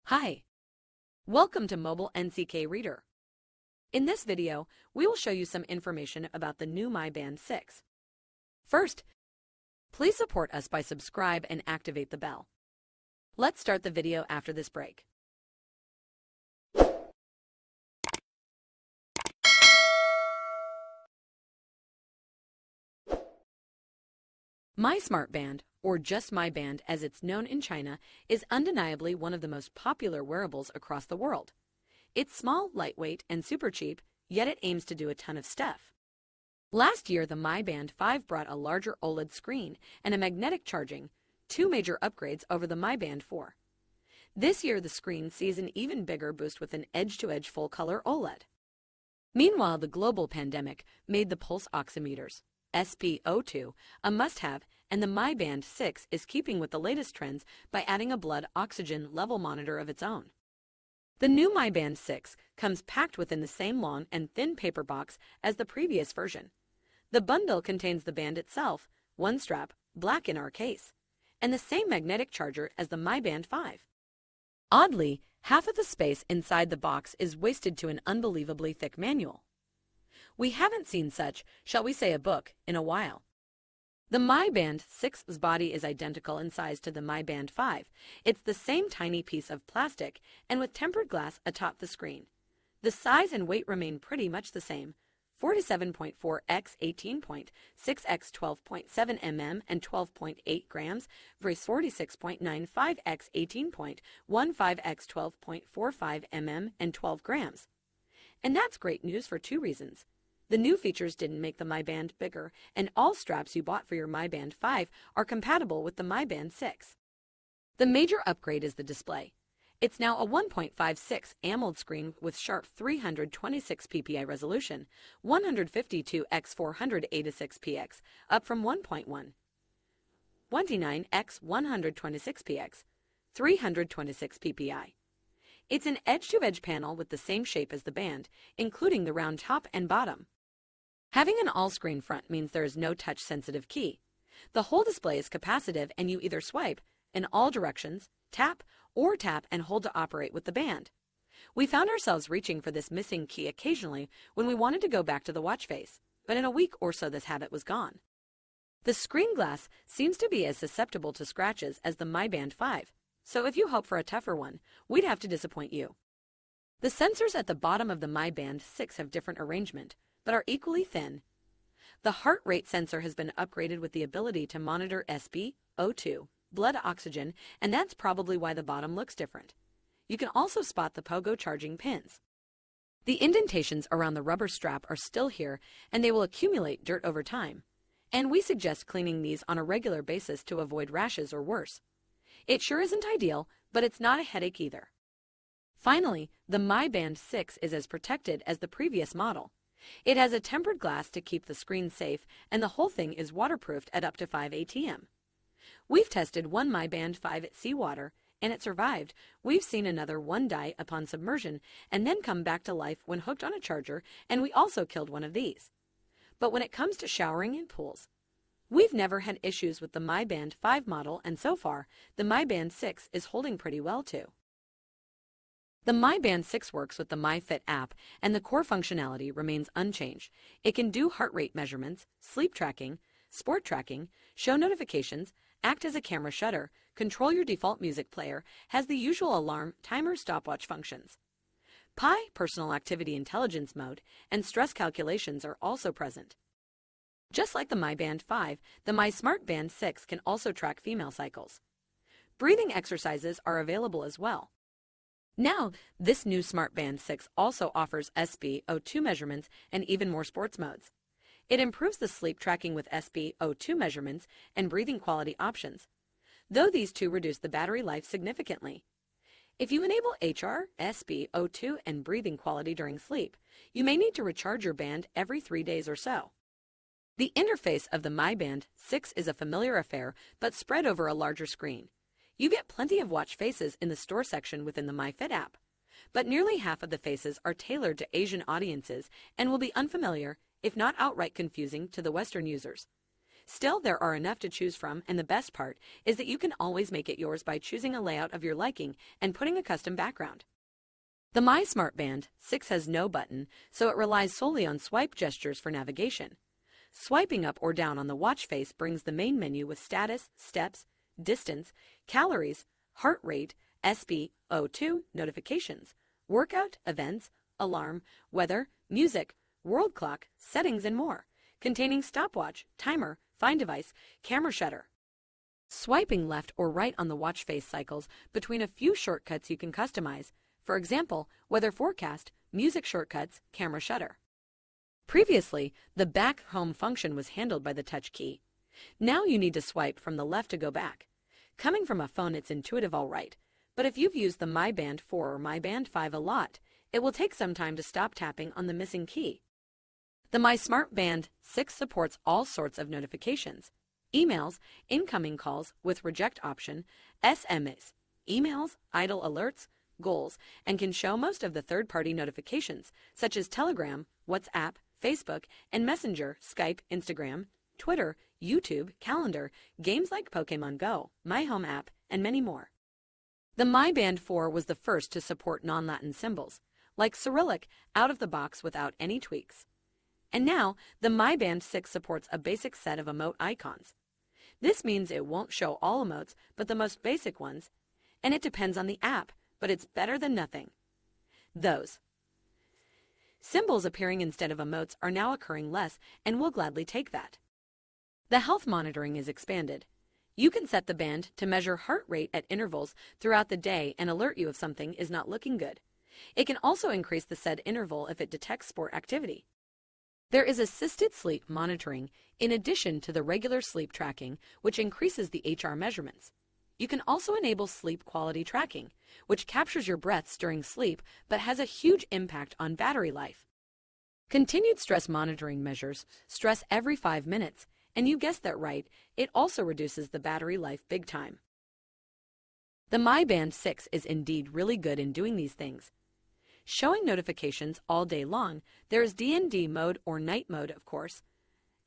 Hi, welcome to Mobile NCK Reader. In this video, we will show you some information about the new Mi Band 6. First, please support us by subscribe and activate the bell. Let's start the video after this break. Mi Smart Band, or just Mi Band as it's known in China, is undeniably one of the most popular wearables across the world. It's small, lightweight, and super cheap, yet it aims to do a ton of stuff. Last year, the Mi Band 5 brought a larger OLED screen and a magnetic charging, two major upgrades over the Mi Band 4. This year, the screen sees an even bigger boost with an edge-to-edge full-color OLED. Meanwhile, the global pandemic made the pulse oximeters, SpO2, a must-have, and the Mi Band 6 is keeping with the latest trends by adding a blood oxygen level monitor of its own. The new Mi Band 6 comes packed within the same long and thin paper box as the previous version. The bundle contains the band itself, one strap, black in our case, and the same magnetic charger as the Mi Band 5. Oddly, half of the space inside the box is wasted to an unbelievably thick manual. We haven't seen such, shall we say, a book in a while. The Mi Band 6's body is identical in size to the Mi Band 5. It's the same tiny piece of plastic and with tempered glass atop the screen. The size and weight remain pretty much the same, 47.4 x 18.6 x 12.7 mm and 12.8 grams versus 46.95 x 18.15 x 12.45 mm and 12 grams. And that's great news for two reasons. The new features didn't make the Mi Band bigger, and all straps you bought for your Mi Band 5 are compatible with the Mi Band 6. The major upgrade is the display. It's now a 1.56 AMOLED screen with sharp 326 ppi resolution, 152 x 486 px, up from 1.1, 29 x 126 px, 326 ppi. It's an edge-to-edge panel with the same shape as the band, including the round top and bottom. Having an all-screen front means there is no touch-sensitive key. The whole display is capacitive and you either swipe in all directions, tap and hold to operate with the band. We found ourselves reaching for this missing key occasionally when we wanted to go back to the watch face, but in a week or so this habit was gone. The screen glass seems to be as susceptible to scratches as the Mi Band 5, so if you hope for a tougher one, we'd have to disappoint you. The sensors at the bottom of the Mi Band 6 have different arrangement, but are equally thin. The heart rate sensor has been upgraded with the ability to monitor SpO2, blood oxygen, and that's probably why the bottom looks different. You can also spot the pogo charging pins. The indentations around the rubber strap are still here, and they will accumulate dirt over time. And we suggest cleaning these on a regular basis to avoid rashes or worse. It sure isn't ideal, but it's not a headache either. Finally, the Mi Band 6 is as protected as the previous model. It has a tempered glass to keep the screen safe, and the whole thing is waterproofed at up to 5 atm. We've tested one Mi Band 5 at seawater, and it survived. We've seen another one die upon submersion and then come back to life when hooked on a charger, and we also killed one of these. But when it comes to showering in pools, we've never had issues with the Mi Band 5 model, and so far, the Mi Band 6 is holding pretty well too. The Mi Band 6 works with the MyFit app, and the core functionality remains unchanged. It can do heart rate measurements, sleep tracking, sport tracking, show notifications, act as a camera shutter, control your default music player, has the usual alarm, timer, stopwatch functions. Pi, personal activity intelligence mode, and stress calculations are also present. Just like the Mi Band 5, the Mi Smart Band 6 can also track female cycles. Breathing exercises are available as well. Now, this new Smart Band 6 also offers SpO2 measurements and even more sports modes. It improves the sleep tracking with SpO2 measurements and breathing quality options, though these two reduce the battery life significantly. If you enable HR, SpO2, and breathing quality during sleep, you may need to recharge your band every 3 days or so. The interface of the Mi Band 6 is a familiar affair, but spread over a larger screen. You get plenty of watch faces in the store section within the MyFit app, but nearly half of the faces are tailored to Asian audiences and will be unfamiliar, if not outright confusing, to the Western users. Still, there are enough to choose from, and the best part is that you can always make it yours by choosing a layout of your liking and putting a custom background. The My Smart Band 6 has no button, so it relies solely on swipe gestures for navigation. Swiping up or down on the watch face brings the main menu with status, steps, distance, calories, heart rate, SpO2, notifications, workout, events, alarm, weather, music, world clock, settings, and more, containing stopwatch, timer, find device, camera shutter. Swiping left or right on the watch face cycles between a few shortcuts you can customize, for example, weather forecast, music shortcuts, camera shutter. Previously, the back home function was handled by the touch key. Now you need to swipe from the left to go back. Coming from a phone, it's intuitive all right, but if you've used the Mi Band 4 or Mi Band 5 a lot, it will take some time to stop tapping on the missing key. The My Smart Band 6 supports all sorts of notifications: emails, incoming calls with reject option, SMS, emails, idle alerts, goals, and can show most of the third-party notifications, such as Telegram, WhatsApp, Facebook, and Messenger, Skype, Instagram, Twitter, YouTube, calendar, games like Pokemon Go, My Home app, and many more. The Mi Band 4 was the first to support non-Latin symbols, like Cyrillic, out of the box without any tweaks. And now, the Mi Band 6 supports a basic set of emote icons. This means it won't show all emotes, but the most basic ones, and it depends on the app, but it's better than nothing. Those symbols appearing instead of emotes are now occurring less, and we'll gladly take that. The health monitoring is expanded. You can set the band to measure heart rate at intervals throughout the day and alert you if something is not looking good. It can also increase the said interval if it detects sport activity. There is assisted sleep monitoring in addition to the regular sleep tracking, which increases the HR measurements. You can also enable sleep quality tracking, which captures your breaths during sleep but has a huge impact on battery life. Continued stress monitoring measures stress every 5 minutes, and you guessed that right, it also reduces the battery life big time. The Mi Band 6 is indeed really good in doing these things. Showing notifications all day long, there is DND mode or night mode, of course,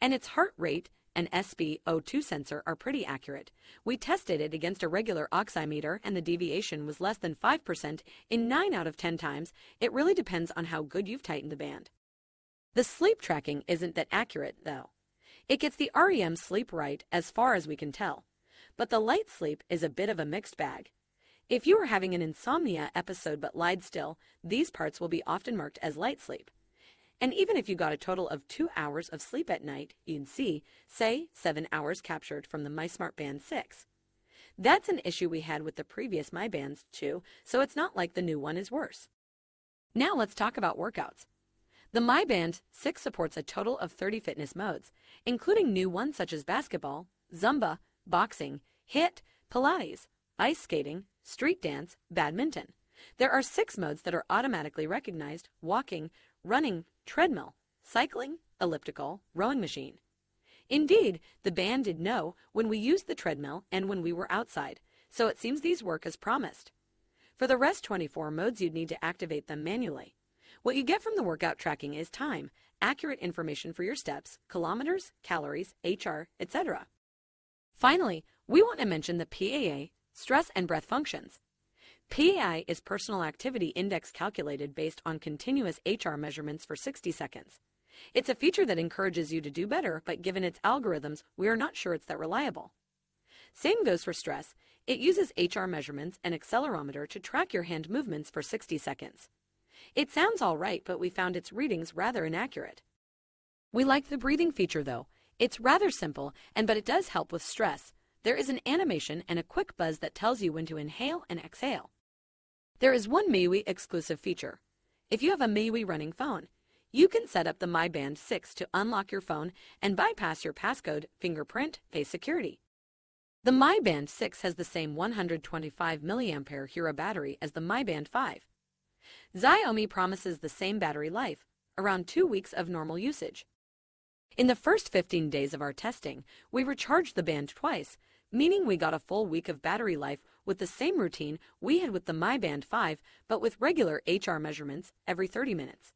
and its heart rate and SpO2 sensor are pretty accurate. We tested it against a regular oximeter and the deviation was less than 5% in 9 out of 10 times. It really depends on how good you've tightened the band. The sleep tracking isn't that accurate, though. It gets the REM sleep right as far as we can tell, but the light sleep is a bit of a mixed bag. If you are having an insomnia episode but lied still, these parts will be often marked as light sleep. And even if you got a total of 2 hours of sleep at night, you'd see, say, 7 hours captured from the Mi Smart Band 6. That's an issue we had with the previous Mi Bands too, so it's not like the new one is worse. Now let's talk about workouts. The Mi Band 6 supports a total of 30 fitness modes, including new ones such as basketball, Zumba, boxing, HIIT, Pilates, ice skating, street dance, badminton. There are 6 modes that are automatically recognized: walking, running, treadmill, cycling, elliptical, rowing machine. Indeed, the band did know when we used the treadmill and when we were outside, so it seems these work as promised. For the rest 24 modes, you'd need to activate them manually. What you get from the workout tracking is time, accurate information for your steps, kilometers, calories, HR, etc. Finally, we want to mention the PAA, stress and breath functions. PAI is personal activity index calculated based on continuous HR measurements for 60 seconds. It's a feature that encourages you to do better, but given its algorithms, we are not sure it's that reliable. Same goes for stress. It uses HR measurements and accelerometer to track your hand movements for 60 seconds. It sounds all right, but we found its readings rather inaccurate. We like the breathing feature though. It's rather simple, but it does help with stress. There is an animation and a quick buzz that tells you when to inhale and exhale. There is one MIUI exclusive feature. If you have a MIUI running phone, you can set up the Mi Band 6 to unlock your phone and bypass your passcode, fingerprint, face security. The Mi Band 6 has the same 125 mAh battery as the Mi Band 5. XIAOMI promises the same battery life, around 2 weeks of normal usage. In the first 15 days of our testing, we recharged the band twice, meaning we got a full week of battery life with the same routine we had with the Mi Band 5, but with regular HR measurements every 30 minutes.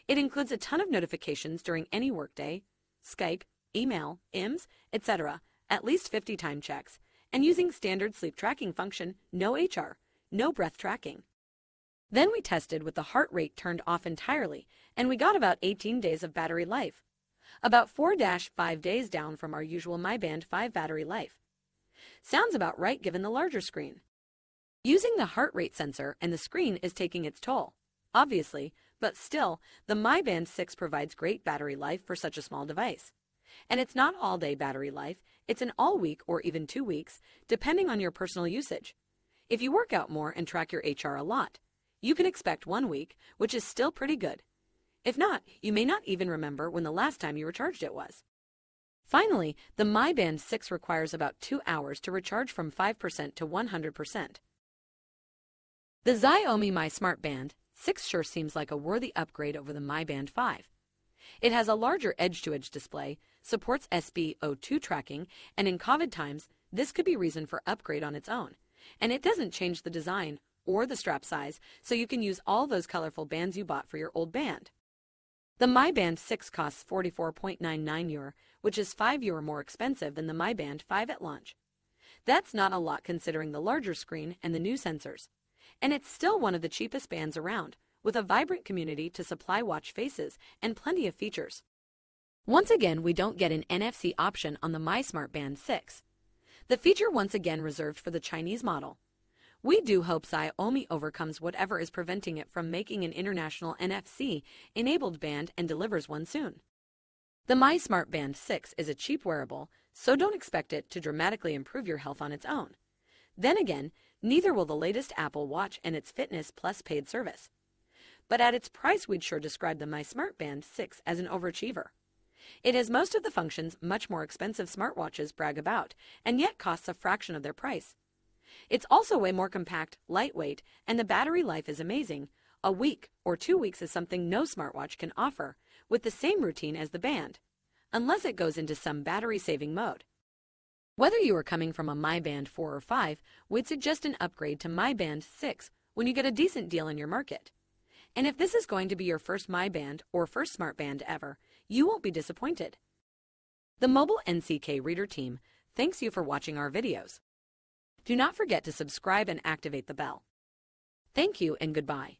It includes a ton of notifications during any workday, Skype, email, IMS, etc., at least 50 time checks, and using standard sleep tracking function, no HR, no breath tracking. Then we tested with the heart rate turned off entirely, and we got about 18 days of battery life. About 4-5 days down from our usual Mi Band 5 battery life. Sounds about right given the larger screen. Using the heart rate sensor and the screen is taking its toll, obviously, but still, the Mi Band 6 provides great battery life for such a small device. And it's not all-day battery life, it's an all-week or even 2 weeks, depending on your personal usage. If you work out more and track your HR a lot, you can expect 1 week, which is still pretty good. If not, you may not even remember when the last time you recharged it was. Finally, the Mi Band 6 requires about 2 hours to recharge from 5% to 100%. The XIAOMI Mi Smart Band 6 sure seems like a worthy upgrade over the Mi Band 5. It has a larger edge-to-edge display, supports SpO2 tracking, and in COVID times, this could be reason for upgrade on its own. And it doesn't change the design or the strap size, so you can use all those colorful bands you bought for your old band. The Mi Band 6 costs 44.99 euro, which is 5 euro more expensive than the Mi Band 5 at launch. That's not a lot considering the larger screen and the new sensors. And it's still one of the cheapest bands around, with a vibrant community to supply watch faces and plenty of features. Once again, we don't get an NFC option on the Mi Smart Band 6. The feature once again reserved for the Chinese model. We do hope XIAOMI overcomes whatever is preventing it from making an international NFC-enabled band and delivers one soon. The Mi Smart Band 6 is a cheap wearable, so don't expect it to dramatically improve your health on its own. Then again, neither will the latest Apple Watch and its Fitness Plus paid service. But at its price, we'd sure describe the Mi Smart Band 6 as an overachiever. It has most of the functions much more expensive smartwatches brag about, and yet costs a fraction of their price. It's also way more compact, lightweight, and the battery life is amazing. A week or 2 weeks is something no smartwatch can offer, with the same routine as the band, unless it goes into some battery-saving mode. Whether you are coming from a Mi Band 4 or 5, we'd suggest an upgrade to Mi Band 6 when you get a decent deal in your market. And if this is going to be your first Mi Band or first smart band ever, you won't be disappointed. The Mobile NCK Reader team thanks you for watching our videos. Do not forget to subscribe and activate the bell. Thank you and goodbye.